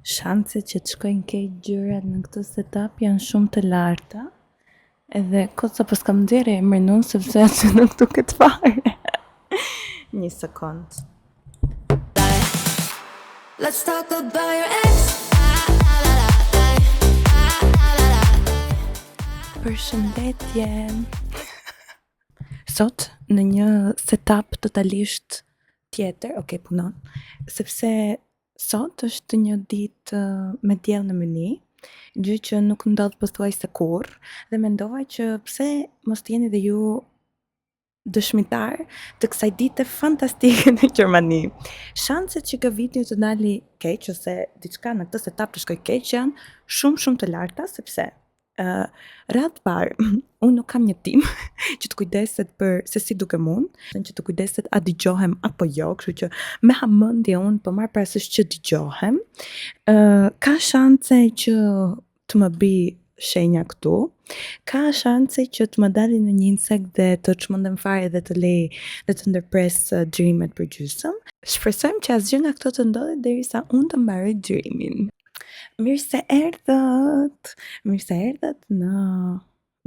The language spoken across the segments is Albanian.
Shanset që të shkojnë kejt gjërat në këtë setup janë shumë të larta. Edhe kot sa pas kam nxjerrë emrin unë sepse aty nuk duket fare. Një sekond. Let's talk about your ex. Përshëndetje. Sot në një setup totalisht tjetër, punon, sepse sot është një ditë me diell në meni, gjë që nuk ndodh pothuajse kurrë, dhe mendova që pse mos të jeni dhe ju dëshmitar të kësaj dite fantastike në Gjermani. Shanset që ky video të dali keq ose diçka në këtë setup të shkoj keq janë shumë të larta, sepse radhë parë, unë nuk kam një tim që të kujdeset për se si dukem unë, që të kujdeset a dëgjohem apo jo, kështu që me hamendje unë po marr parasysh që dëgjohem. Ka shanse që të më bi shenja këtu, ka shanse që të më dalin në një insekt dhe të çmendem fare dhe të lej dhe të ndërpres xhirimet për gjysmë. Shpresojmë që asgjë nga këto të ndodhet derisa unë të mbaroj xhirimin. Mirë se erdhët në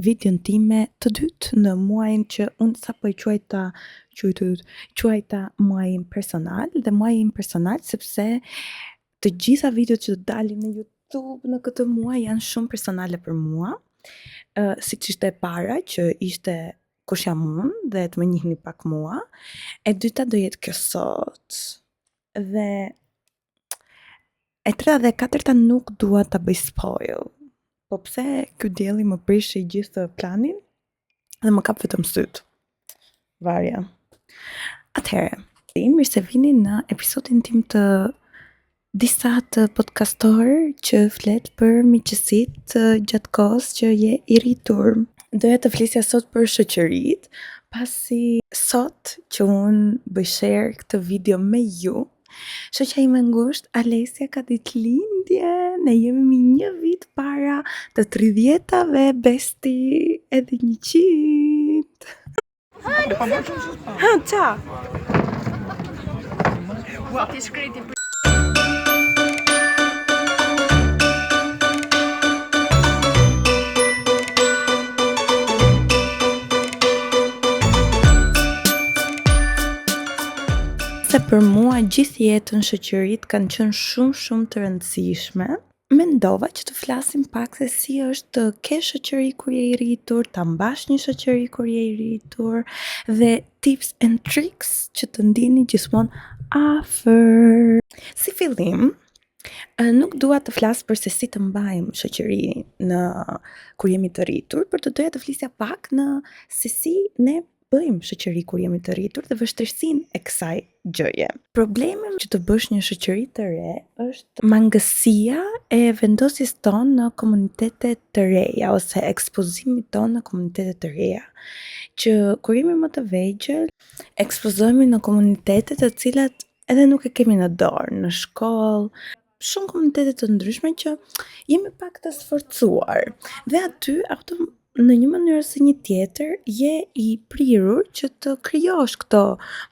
videon time të dytë në muajin që unë sapo i quajta muajin personal, dhe muajin personal sepse të gjitha videot që dalin në YouTube në këtë muaj janë shumë personale për mua, siç ishte e para që ishte kush jam unë dhe të më njihni pak mua, e dyta do jetë kjo sot, dhe e treta dhe e katërta nuk dua ta bëj spoil. Po pse ky dielli më prishi gjithë planin dhe më kap vetëm syt. Varja. Atëherë, mirë se vini në episodin tim të disa të podcastor që flet për miqësitë gjatë kohës që je i rritur. Doja të flisja sot për shoqëritë, pasi sot që unë bëj share këtë video me ju, shoqja ime ngushtë Alesia ka ditëlindje, ne jemi mi një vit para të 30-tave, besti edhe 100. Ciao. Ti shkreti për Se për mua gjithë jetën shoqëritë kanë qenë shumë të rëndësishme. Mendova që të flasim pak se si është të kesh shoqëri kur je i rritur, ta mbash një shoqëri kur je i rritur, dhe tips and tricks që të ndihni gjithmonë afër. Si fillim, nuk dua të flas për se si të mbajmë shoqëri kur jemi të rritur, por doja të flisja pak në se si ne bëjmë shoqëri kur jemi të rritur dhe vështirësinë e kësaj gjëje. Problemi që të bësh një shoqëri të re është mangësia e vendosjes tonë në komunitete të reja ose ekspozimit tonë në komunitete të reja. Që kur jemi më të vegjël, ekspozohemi në komunitete të cilat edhe nuk e kemi në dorë, në shkollë, shumë komunitete të ndryshme që jemi pak të sforcuar. Dhe aty në një mënyrë ose një tjetër je i prirur që të krijosh këto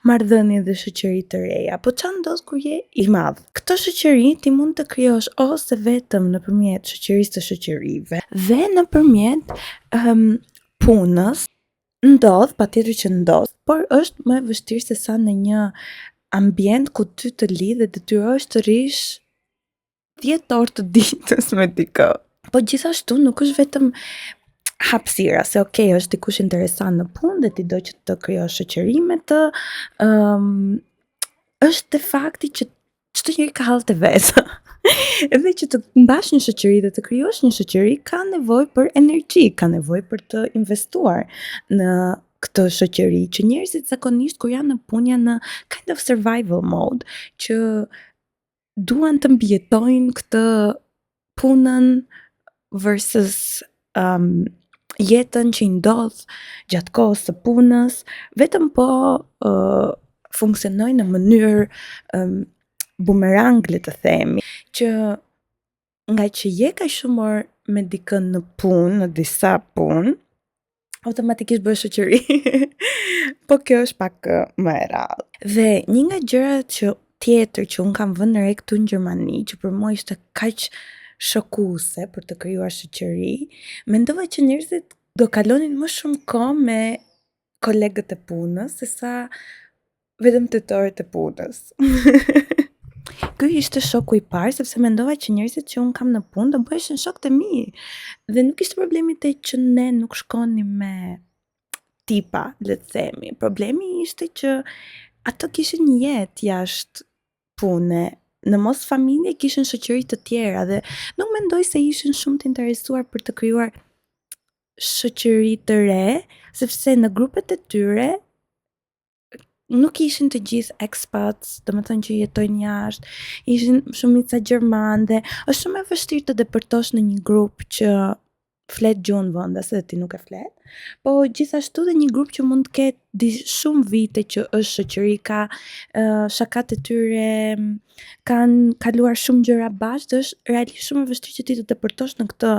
marrëdhënie dhe shoqëri të reja. Po çfarë ndodh kur je i madh? Këto shoqëri ti mund të krijosh ose vetëm nëpërmjet shoqërisë të shoqërive dhe nëpërmjet punës. Ndodh, patjetër që ndodh, por është më e vështirë se sa në një ambient ku ty të lidh dhe detyrohesh të rish 10 orë të ditës me dikë. Po gjithashtu nuk është vetëm hapësira, se është dikush interesant në punë dhe ti do që të krijosh shoqëri me të, është te fakti që çdo njeri ka hallet e vet. Edhe që të mbash një shoqëri dhe të krijosh një shoqëri ka nevojë për energji, ka nevojë për të investuar në këtë shoqëri, që njerëzit zakonisht kur janë në punë janë në kind of survival mode, që duan të mbijetojnë këtë punën versus jetën që i ndodh gjatë kohës së punës, vetëm po funksionojnë në mënyrë bumerang, le të themi, që nga që je kaq shumë orë me dikën në punë, në disa punë, automatikisht bësh shoqëri. Po kjo është pak më e rrallë. Dhe një nga gjërat që tjetër që unë kam vënë re këtu në Gjermani, që për mua ishte kaq shokuese për të krijuar shoqëri, mendova që njerëzit do kalonin më shumë kohë me kolegët e punës sesa vetëm tetorët e punës. Ky ishte shoku i parë sepse mendova që njerëzit që un kam në punë do bëheshin shokë të mi. Dhe nuk ishte problemi te që ne nuk shkonim me tipa, le të themi. Problemi ishte që ato kishin një jetë jashtë pune. Në mos familje kishin shoqëri të tjera dhe nuk mendoj se ishin shumë të interesuar për të krijuar shoqëri të re, sepse në grupet e tyre nuk ishin të gjithë expats, do më thënë që jetojnë jashtë, ishin shumica gjermanë dhe është shumë e vështirë të depërtosh në një grup që flet gjuhën vendas dhe ti nuk e flet, po gjithashtu dhe një grup që mund të ketë shumë vite që është shoqëri, ka shakat e tyre, kanë kaluar shumë gjëra bashkë, dhe është realisht shumë e vështirë që ti të depërtosh në këtë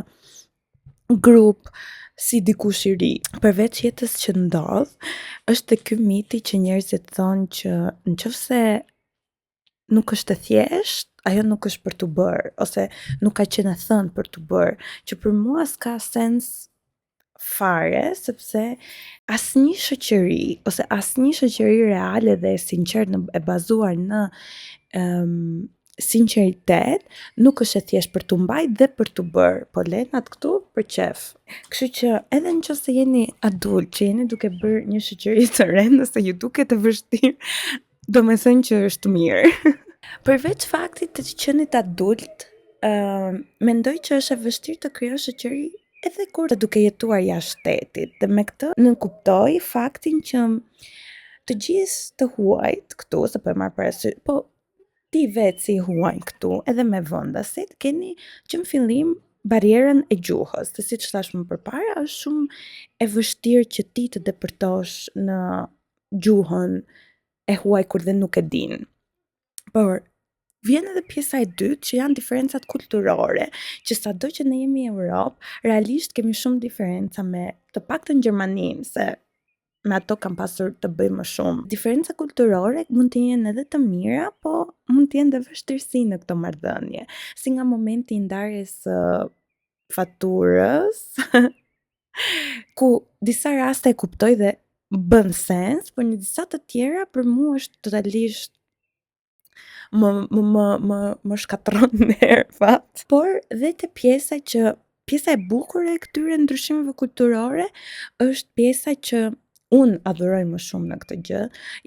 grup si dikush i ri. Përveç jetës që ndodh, është ky miti që njerëzit thonë që nëse nuk është e thjesht, ajo nuk është për të bërë, ose nuk ka qenë e thënë për të bërë, që për mua s'ka sens fare, sepse asnjë shoqëri, ose asnjë shoqëri reale dhe e sinqert e bazuar në sinqeritet, nuk është e thjesht për të mbajtë dhe për të bërë, po lenat këtu për qef. Kështu që edhe nëse jeni adult, që jeni duke bërë një shoqëri të re, nëse ju duket e vështirë, do me thënë që është mirë. Përveç faktit të qenit adult, mendoj që është e vështirë të krijosh shoqëri edhe kur të duke jetuar jashtë shtetit. Dhe me këtë nuk kuptoj faktin që të gjithë të huajt këtu, se po e marr parasysh, po ti vetë si huajnë këtu, edhe me vendasit, keni që në fillim barierën e gjuhës, dhe si që thash më përpara, është shumë e vështirë që ti të depërtosh në gjuhën e huaj kur dhe nuk e din. Por vjen edhe pjesa e dytë që janë diferencat kulturore, që sado që ne jemi në Europë, realisht kemi shumë diferenca me të paktën Gjermaninë, se me ato kam pasur të bëj më shumë. Diferenca kulturore mund të jenë edhe të mira, po mund të jenë dhe vështirësi në këto marrëdhënie. Si nga momenti i ndarjes faturës, ku disa raste e kuptoj dhe bën sens, por në disa të tjera për mua është totalisht më shkatron nervat. Por dhe te pjesa e bukur e këtyre ndryshimeve kulturore është pjesa që unë adhuroj më shumë në këtë gjë,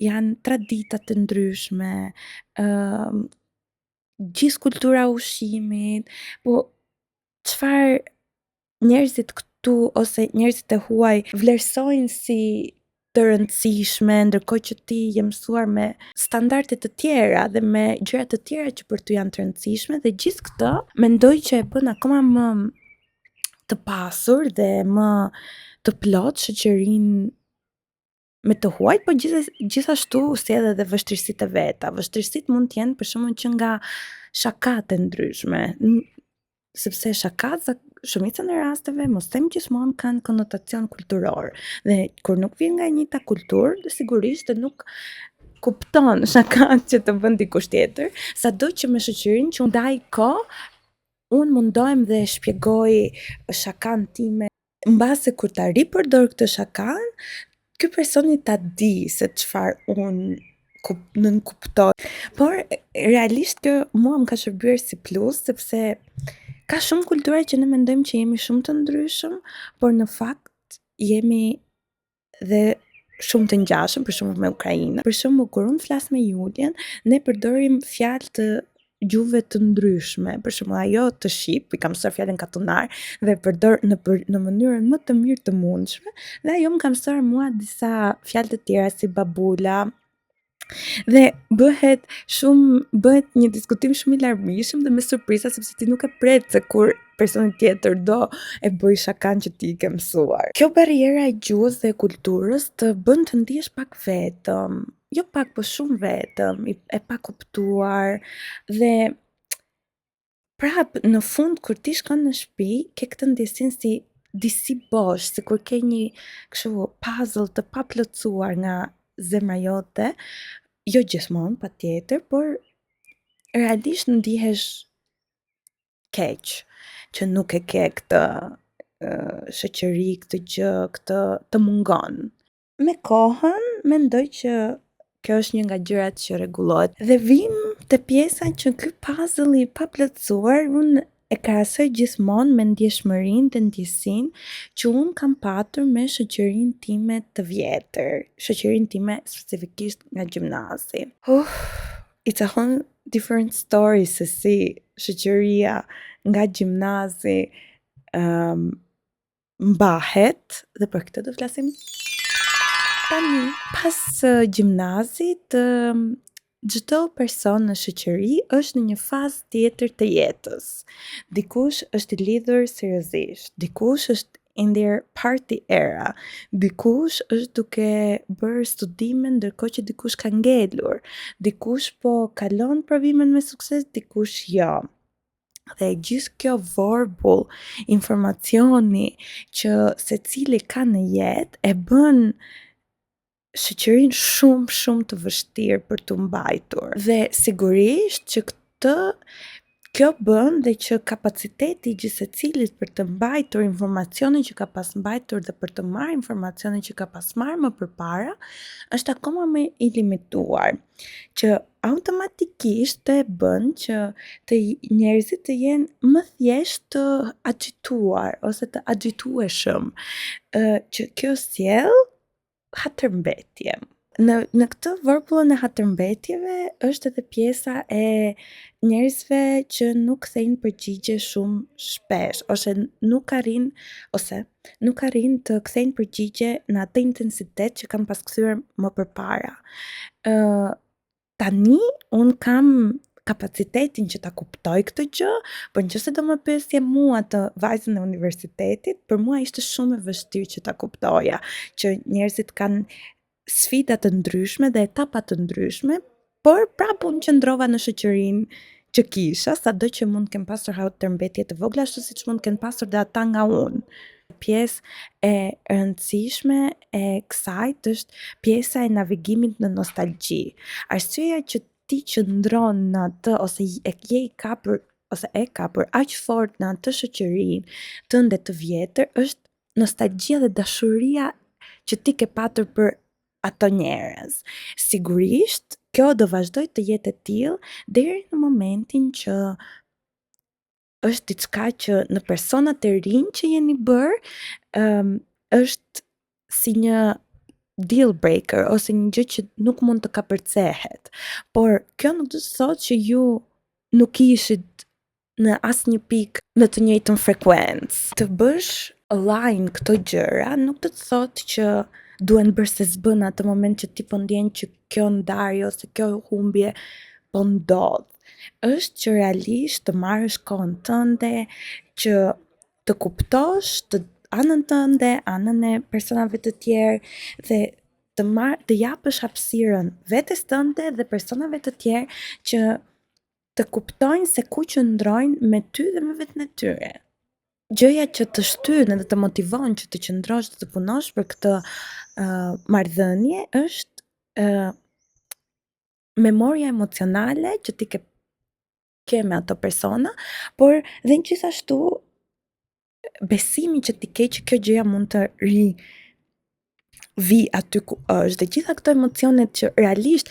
janë traditat të ndryshme, gjithë kultura ushqimit, po çfarë njerëzit këtu ose njerëzit e huaj vlerësojnë si të rëndësishme, ndërkohë që ti je mësuar me standarde të tjera dhe me gjëra të tjera që për ty janë të rëndësishme, dhe gjithë këtë mendoj që e bën akoma më të pasur dhe më të plot shoqërinë me të huajt, po gjithashtu sjell edhe vështirësitë e veta. Vështirësitë mund të jenë për shembull që nga shakat e ndryshme, sepse shakat shumicën e rasteve, mos them gjithmonë, kanë konotacion kulturor. Dhe kur nuk vjen nga e njëjta kulturë, sigurisht të nuk kupton shakat që të bën dikush tjetër, sado që me shoqërinë që ndaj kohë, unë mundohem dhe shpjegoj shakan time, mbase kur ta ripërdor këtë shakan, ky personi ta di se çfarë unë nën kuptoj. Por realisht kjo mua më ka shërbyer si plus, sepse ka shumë kultura që ne mendojmë që jemi shumë të ndryshëm, por në fakt jemi dhe shumë të ngjashëm, për shembull me Ukrainën. Për shembull kur unë flas me Julian, ne përdorim fjalë të gjuhëve të ndryshme. Për shembull ajo të shqip, i kam mësuar fjalën katunar dhe përdor në mënyrën më të mirë të mundshme, dhe ajo më ka mësuar mua disa fjalë të tjera si babula. Dhe bëhet një diskutim shumë i larmishëm dhe me surpriza, sepse ti nuk e pret se kur personi tjetër do e bëj shakan që ti ke mësuar. Kjo barriera e gjuhës dhe kulturës të bën të ndihesh pak vetëm, jo pak, po shumë vetëm, e pa kuptuar, dhe prap në fund kur ti shkon në shtëpi, ke këtë ndjesin si disi bosh, sikur ke një kështu puzzle të paplotësuar nga zemra jote, jo gjithmonë, patjetër, por realisht ndihesh keq që nuk e ke këtë shoqëri, këtë gjë, këtë të mungon. Me kohën mendoj që kjo është një nga gjërat që rregullohet dhe vim te pjesa që ky puzzle i paplotësuar unë e krahasoj gjithmonë me ndjeshmërinë dhe ndjesinë që unë kam patur me shoqërinë time të vjetër, shoqërinë time specifikisht nga gjimnazi. It's a whole different story se si shoqëria nga gjimnazi mbahet dhe për këtë do flasim tani. Pas gjimnazit, çdo person në shoqëri është në një fazë tjetër të jetës. Dikush është i lidhur seriozisht, dikush është in their party era, dikush është duke bërë studime ndërkohë që dikush ka ngelur, dikush po kalon provimin me sukses, dikush jo. Dhe gjithë kjo vorbull informacioni që secili ka në jetë e bën shoqërinë shumë të vështirë për tu mbajtur. Dhe sigurisht që kjo bën dhe që kapaciteti i gjithë secilit për të mbajtur informacionin që ka pas mbajtur dhe për të marrë informacionin që ka pas marrë më përpara është akoma më i limituar, që automatikisht të bën që njerëzit të jenë më thjesht të agituar ose të agitueshëm, që kjo sjell hatërmbetje. Në këtë vorbullën e hatërmbetjeve është edhe pjesa e njerëzve që nuk kthejnë përgjigje shumë shpesh ose nuk arrin të kthejnë përgjigje në atë intensitet që kanë pas kthyer më përpara. Tani un kam kapacitetin që ta kuptoj këtë gjë, por nëse do më pyesje mua të vajzën e universitetit, për mua ishte shumë e vështirë që ta kuptoja, që njerëzit kanë sfida të ndryshme dhe etapa të ndryshme, por prapë unë qëndrova në shoqërinë që kisha, sado që mund të kem pasur hatërmbetje të vogla, ashtu siç mund të kenë pasur dhe ata nga unë. Pjesë e rëndësishme e kësajt është pjesa e navigimit në nostalgji. Arsyeja që ti qëndron në atë ose e kapur aq fort në atë shoqërinë tënde të vjetër është nostalgjia dhe dashuria që ti ke patur për ato njerëz. Sigurisht, kjo do vazhdoj të jetë e tillë deri në momentin që është diçka që në personat e rinj që jeni bërë, është si një deal breaker ose një gjë që nuk mund të kapërcehet. Por kjo nuk do të thotë që ju nuk ishit në asnjë pikë në të njëjtën frekuencë. Të bësh align këto gjëra nuk do të thotë që duhen bërë se s'bën atë moment që ti po ndjen që kjo ndarje ose kjo humbje po ndodh. Është që realisht të marrësh kohën tënde, që të kuptosh të anën tënde, anën e personave të tjerë dhe të japësh hapësirën vetes tënde dhe personave të tjerë që të kuptojnë se ku qëndrojnë me ty dhe me vetën e tyre. Gjëja që të shtyn dhe të motivon që të qëndrosh dhe të punosh për këtë marrëdhënie është memoria emocionale që ti ke me ato persona, por dhe gjithashtu besimi që ti ke që kjo gjëja mund të vi aty ku është, dhe gjitha këto emocionet që realisht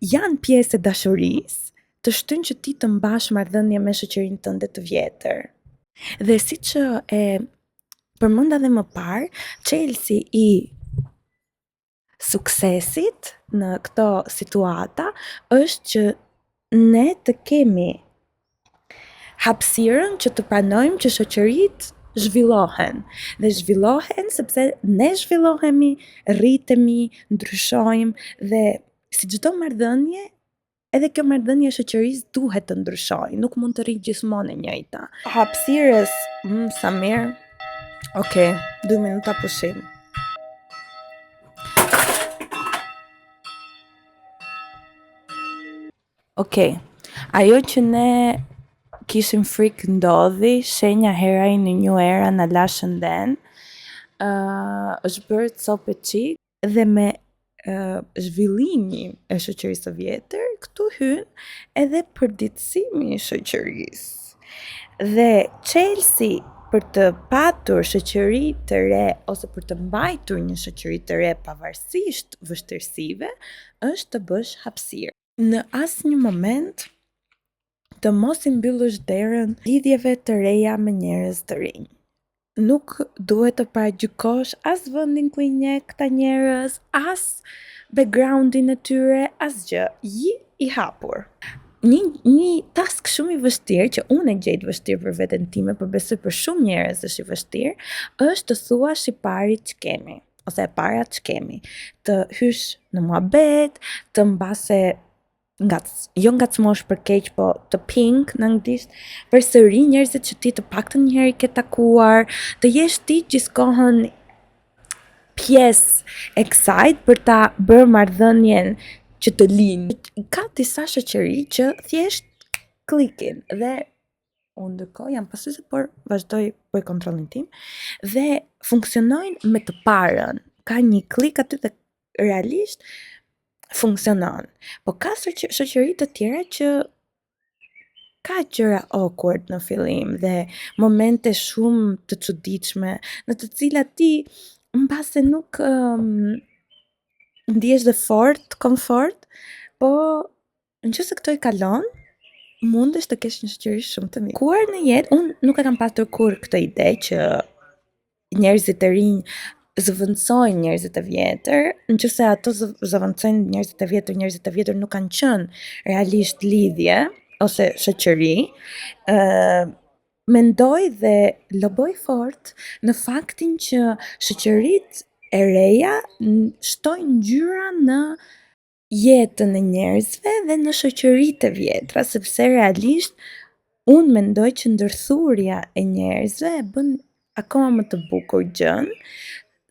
janë pjesë e dashurisë, të shtyn që ti të mbash marrëdhënie me shoqërinë tënde të vjetër. Dhe siç e përmenda dhe më parë, çelësi i suksesit në këto situata është që ne të kemi hapësirën që të pranojmë që shoqëritë zhvillohen. Dhe zhvillohen sepse ne zhvillohemi, rritemi, ndryshojmë dhe si çdo marrëdhënie, edhe kjo marrëdhënie e shoqërisë duhet të ndryshojë, nuk mund të rritë gjithmonë e njëjta. Hapësirës, sa mirë. Okej, 2 minuta pushim. Okej, ajo që ne kishim frikë ndodhi, shenja heraj në një era në la shënden, është bërë copë qik dhe me zhvillimi e shoqërisë së vjetër, këtu hyn edhe përditësimi i shoqërisë. Dhe çelësi për të patur shoqëri të re ose për të mbajtur një shoqëri të re pavarësisht vështirësive është të bësh hapësirë. Në asnjë moment të mos i mbyllësh derën lidhjeve të reja me njerëz të rinj. Nuk duhet të paragjykosh as vendin ku i njeh këta njerëz, as backgroundin e tyre, as gjë. I hapur. Një task shumë i vështirë që unë e gjej të vështirë për veten time, por besoj për shumë njerëz është i vështirë, është të thuash i pari ç'kemi ose e para ç'kemi. Të hysh në muhabet, të mbase jo ngacmosh për keq, po të ping në anglisht, përsëri njerëzit që ti të paktën një herë i ke takuar, të jesh ti gjithkohën pjesë e kësaj për ta bërë marrëdhënien që të lind. Ka disa shoqëri që thjesht klikin dhe unë ndërkohë jam pasyze, por vazhdoj bëj kontrollin tim dhe funksionojnë me të parën. Ka një klik aty dhe realisht funksionon. Po ka shoqëri të tjera që ka gjëra awkward në fillim dhe momente shumë të çuditshme në të cilat ti mbase nuk ndihesh dhe fort komfort, po nëse këto i kalon, mundesh të kesh një shoqëri shumë të mirë. Kur në jetë, unë nuk e kam pasur kur këtë ide që njerëzit e rinj zëvendësojnë njerëzit e vjetër, nëse ato zëvendësojnë njerëzit e vjetër nuk kanë qenë realisht lidhje ose shoqëri, mendoj dhe loboj fort në faktin që shoqëritë e reja shtojnë ngjyra në jetën e njerëzve dhe në shoqëritë e vjetra, sepse realisht unë mendoj që ndërthurja e njerëzve e bën akoma më të bukur gjën,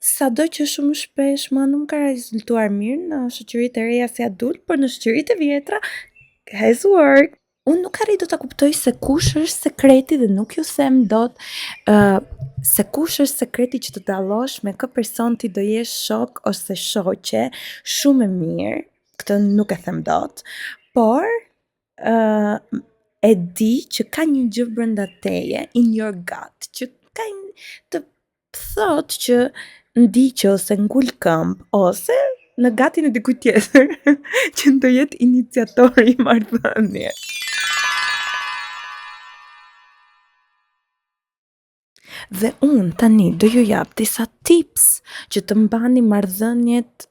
sado që shumë shpesh më nuk ka rezultuar mirë në shoqëritë e reja si adult, por në shoqëritë e vjetra has worked. Unë nuk arrit do ta kuptoj se kush është sekreti dhe nuk ju them dot se kush është sekreti që të dallosh me kë person ti do jesh shok ose shoqe shumë e mirë. Këtë nuk e them dot, por e di që ka një gjë brenda teje, in your gut, që ka të thot që ndiqë ose ngul këmbë, ose në gatin e dikujt tjetër që do jetë iniciatori i marrëdhënies. Dhe unë tani do ju jap disa tips që të mbani marrëdhëniet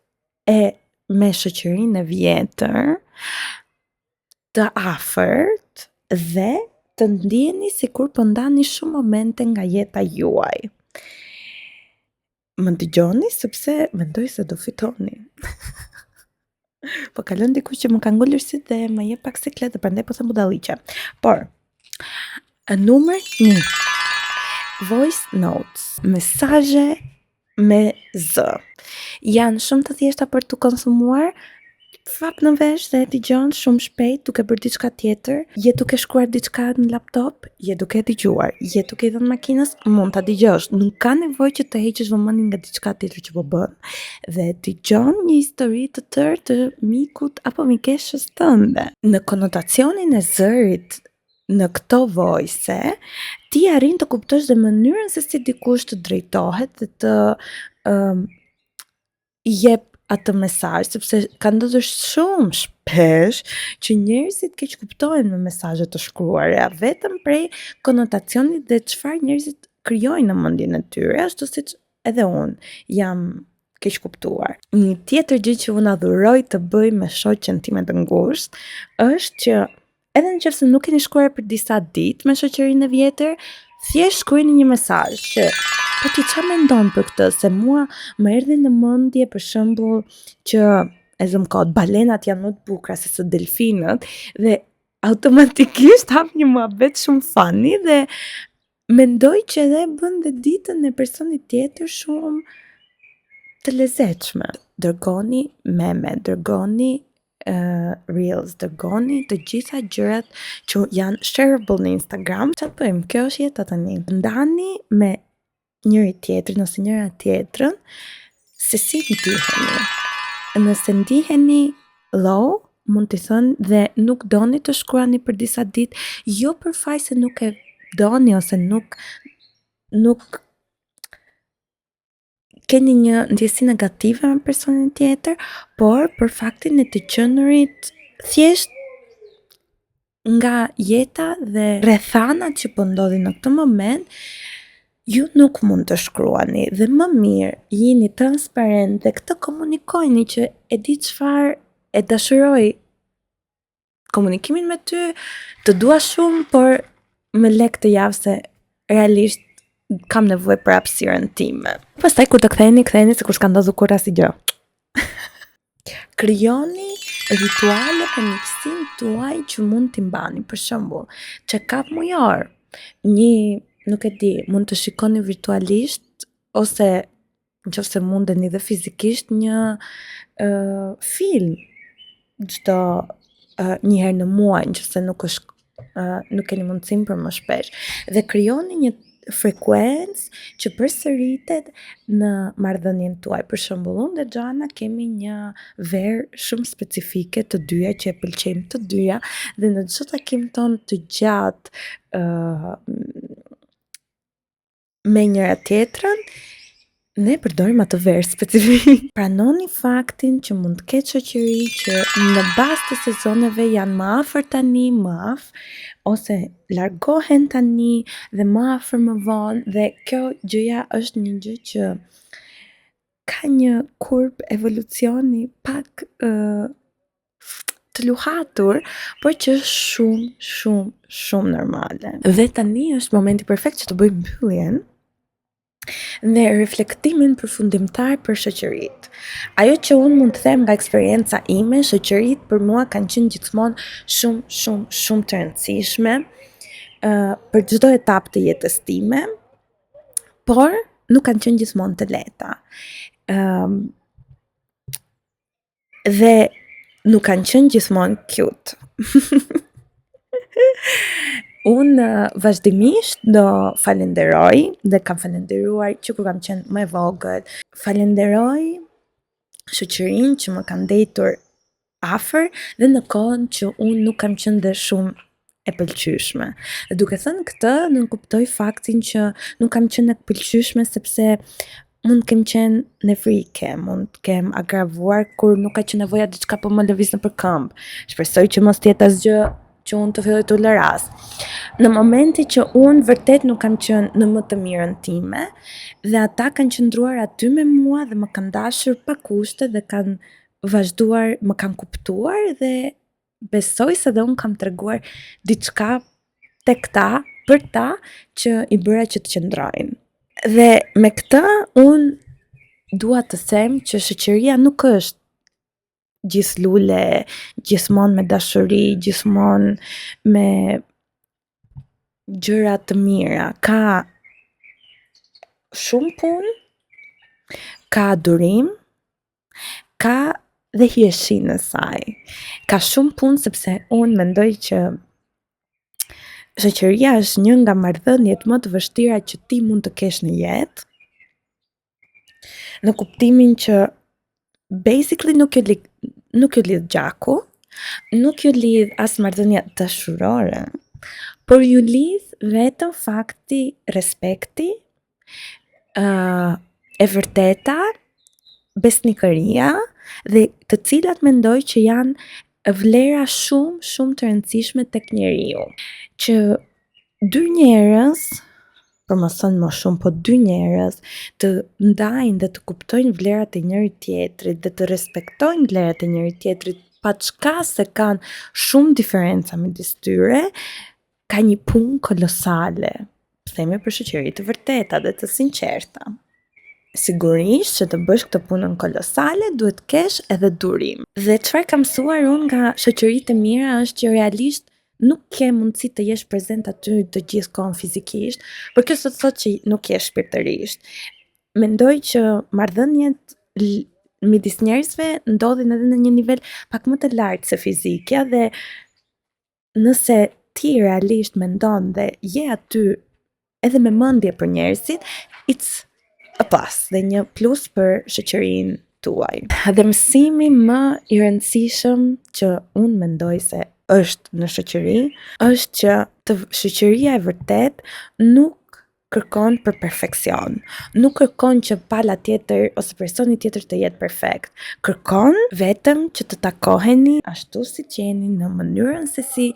me shoqërinë e vjetër të afërt dhe të ndjeni sikur po ndani shumë momente nga jeta juaj. Më dëgjoni sepse mendoj se do fitoni. Po kalon dikush që më ka ngulur sy dhe më jep pak siklet dhe prandaj po them budalliqe. Por numër 1. Voice notes, mesazhe me zë. Janë shumë të thjeshta për të konsumuar, fap në vesh dhe e dëgjon shumë shpejt duke bërë diçka tjetër, je duke shkruar diçka në laptop, je duke dëgjuar, je duke dhënë makinës, mund ta dëgjosh, nuk ka nevojë që të heqësh vëmendjen nga diçka tjetër që po bën. Dhe dëgjon një histori të tërë të mikut apo mikeshës tënde. Në konotacionin e zërit në këto voice, ti arrin të kuptosh dhe mënyrën se si dikush të drejtohet dhe të jep atë mesazh, sepse ka ndodhur shumë shpesh që njerëzit keq kuptojnë me mesazhe të shkruara, vetëm prej konotacionit dhe çfarë njerëzit krijojnë në mendjen e tyre, ashtu siç edhe unë jam keq kuptuar. Një tjetër gjë që unë adhuroj të bëj me shoqen time të ngushtë është që edhe nëse nuk keni shkruar për disa ditë me shoqërinë e vjetër, thjesht shkruani një mesazh që po ti çfarë mendon për këtë, se mua më erdhi në mendje për shembull që e zëm kod balenat janë më të bukura se delfinët dhe automatikisht hap një muhabet shumë funny dhe mendoj që edhe bën dhe ditën e personit tjetër shumë të lezetshme. Dërgoni meme, dërgoni reels, dërgoni të gjitha gjërat që janë shareable në Instagram. Çfarë bëjmë? Kjo është jeta tani. Ndani me njëri tjetrin ose njëra tjetrën se si ndiheni. nëse ndiheni low, mund të thënë dhe nuk doni të shkruani për disa ditë, jo për faj se nuk e doni ose nuk keni një ndjesi negative me personin tjetër, por për faktin e të qenurit thjesht nga jeta dhe rrethanat që po ndodhin në këtë moment, ju nuk mund të shkruani dhe më mirë jini transparent dhe këtë komunikojni që e di çfarë e dashuroj komunikimin me ty, të dua shumë, por më lek të javë se realisht kam nevojë për hapësirën time. Pastaj kur të ktheheni se kur s'ka ndodhur kur asgjë gjë. Krijoni rituale për miqësinë tuaj që mund t'i mbani, për shembull, check-up mujor. Nuk e di, mund të shikoni virtualisht ose nëse mundeni dhe fizikisht një film çdo një herë në muaj, nëse nuk keni mundësinë për më shpesh, dhe krijoni një frekuencë që përsëritet në marrëdhënien tuaj. Për shembull, unë dhe Xhana kemi një verë shumë specifike të dyja që e pëlqejmë të dyja dhe në çdo takim ton të gjatë me njëra tjetrën, ne përdorim atë verë specifik. Pranoni faktin që mund të ketë shoqëri që në bazë të sezoneve janë më afër tani, ose largohen tani dhe më afër më vonë, dhe kjo gjëja është një gjë që ka një kurb evolucioni pak të luhatur, por që është shumë normale. Dhe tani është momenti perfekt që të bëjmë mbylljen dhe reflektimin përfundimtar për shoqëritë. Ajo që unë mund të them nga eksperienca ime, shoqëritë për mua kanë qenë gjithmonë shumë të rëndësishme për çdo etapë të jetës time, por nuk kanë qenë gjithmonë të lehta. Dhe nuk kanë qenë gjithmonë cute. Unë vazhdimisht do falenderoj dhe kam falenderuar që kur kam qenë më e vogël. Falenderoj shoqërinë që më kanë ndetur afër dhe në kohën që unë nuk kam qenë dhe shumë e pëlqyeshme. Dhe duke thënë këtë, nuk kuptoj faktin që nuk kam qenë e pëlqyeshme sepse mund të kem qenë në frike, mund të kem agravuar kur nuk ka qenë nevoja diçka po më lëviz nëpër këmbë. Shpresoj që mos të jetë asgjë që unë të filloj të toleras. Në momenti që unë vërtet nuk kam qenë në më të mirën time, dhe ata kanë qëndruar aty me mua dhe më kanë dashur pa kushte dhe kanë vazhduar, më kanë kuptuar dhe besoj se dhe unë kam treguar diçka tek ta, për ta, që i bëra që të qëndrojnë. Dhe me këtë, unë dua të them që shoqëria nuk është gjithë lule, gjithmonë me dashuri, gjithmonë me gjëra të mira. Ka shumë punë, ka durim, ka dhe hieshi në saj. Ka shumë punë sepse unë mendoj që shoqëria është një nga marrëdhëniet më të vështira që ti mund të kesh në jetë. Në kuptimin që basically nuk ju lidh gjaku, nuk ju lidh as marrëdhënia dashurore, por ju lidh vetëm fakti respekti, e vërteta, besnikëria, dhe të cilat mendoj që janë vlera shumë të rëndësishme tek njeriu. Që dy njerëz, për më thënë më shumë, po dy njerëz të ndajnë dhe të kuptojnë vlerat e njëri tjetrit dhe të respektojnë vlerat e njëri tjetrit, pa çka se kanë shumë diferenca midis tyre, ka një punë kolosale. Themi për shoqëri të vërteta dhe të sinqerta. Sigurisht që të bësh këtë punën kolosale, duhet kesh edhe durim. Dhe çfarë kam mësuar unë nga shoqëritë e mira është që realisht nuk ke mundësi të jesh prezent aty të gjithë kohën fizikisht, por kjo s'do të thotë që nuk je shpirtërisht. Mendoj që marrëdhëniet midis njerëzve ndodhin edhe në një nivel pak më të lartë se fizikja, dhe nëse ti realisht mendon dhe je aty edhe me mendje për njerëzit, it's a plus dhe një plus për shoqërinë tuaj. Dhe mësimi më i rëndësishëm që unë mendoj se është në shoqëri, është që shoqëria e vërtet nuk kërkon për perfekcion. Nuk kërkon që pala tjetër ose personi tjetër të jetë perfekt. Kërkon vetëm që të takoheni ashtu si që jeni në mënyrën se si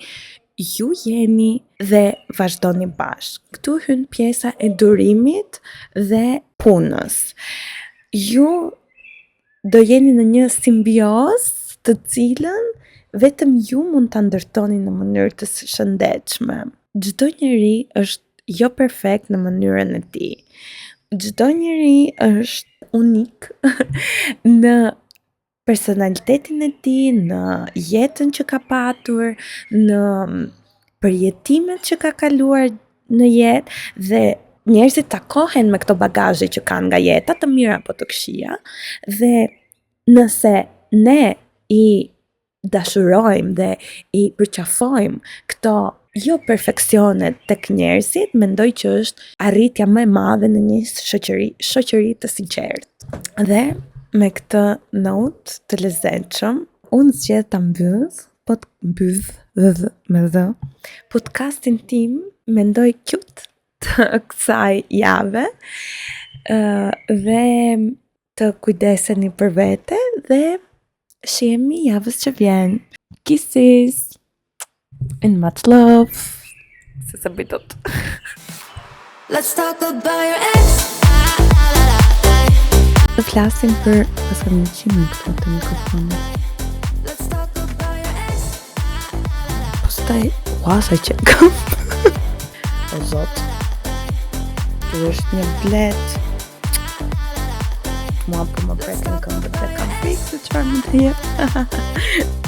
ju jeni dhe vazhdoni bashkë. Këtu hyn pjesa e durimit dhe punës. Ju do jeni në një simbios të cilën vetëm ju mund ta ndërtoni në mënyrë të shëndetshme. Çdo njeri është jo perfekt në mënyrën e tij. Çdo njeri është unik në personalitetin e tij, në jetën që ka patur, në përjetimet që ka kaluar në jetë dhe njerëzit takohen me këto bagazhe që kanë nga jeta, të mira apo të këqija, dhe nëse ne i dashurojmë dhe i përqafojmë këto jo perfeksionet tek njerëzit, mendoj që është arritja më e madhe në një shoqëri të sinqertë. Dhe me këtë notë të lezetshëm, unë zgjedh ta mbyll podcastin tim, mendoj cute të kësaj jave, dhe të kujdeseni për vete dhe shihemi javës që vjen. Kisses and much love. Se sa bitot. Let's talk about your ex. Të flasim për pasën në qimë këto të mikrofonit. Let's talk about your ex. Postaj, sa që kam. O zot. Të është një blet. Mua për më preken këmbët dhe kam frikë se çfarë mund të jetë.